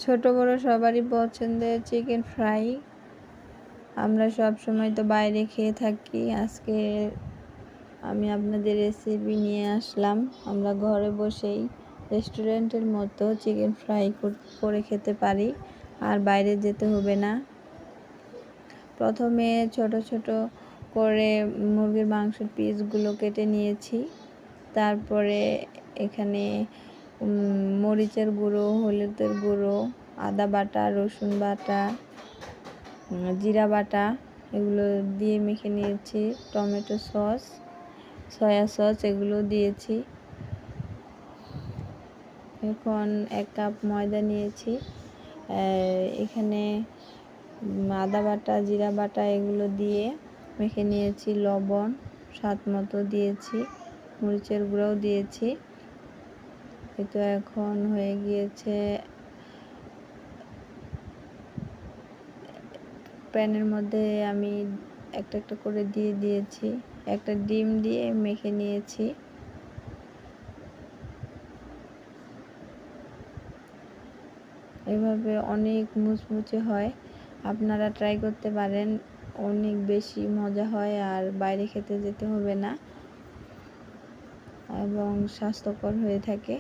ছোট বড় সবারই পছন্দের চিকেন ফ্রাই। আমরা সব সময় তো বাইরে খেয়ে থাকি। আজকে আমি আপনাদের রেসিপি নিয়ে আসলাম। আমরা ঘরে বসেই রেস্টুরেন্টের মতো চিকেন ফ্রাই করে খেতে পারি, আর বাইরে যেতে হবে না। প্রথমে ছোট ছোট করে মুরগির মাংসের পিসগুলো কেটে নিয়েছি। তারপরে এখানে মরিচের গুঁড়ো, হলুদের গুঁড়ো, আদা বাটা, রসুন বাটা, জিরা বাটা এগুলো দিয়ে মেখে নিয়েছি। টমেটো সস, সয়া সস এগুলো দিয়েছি। এখন 1 কাপ ময়দা নিয়েছি। এখানে আদা বাটা, জিরা বাটা এগুলো দিয়ে মেখে নিয়েছি। লবণ স্বাদ মতো দিয়েছি, মরিচের গুঁড়োও দিয়েছি। তো এখন হয়ে গিয়েছে। প্যানের মধ্যে আমি একটা একটা করে দিয়ে দিয়েছি। একটা ডিম দিয়ে মেখে নিয়েছি। এভাবে অনেক মুচমুচে হয়, আপনারা ট্রাই করতে পারেন। অনেক বেশি মজা হয়, আর বাইরে খেতে যেতে হবে না এবং স্বাস্থ্যকর হয়ে থাকে।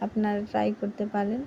আপনারা ট্রাই করতে পারেন।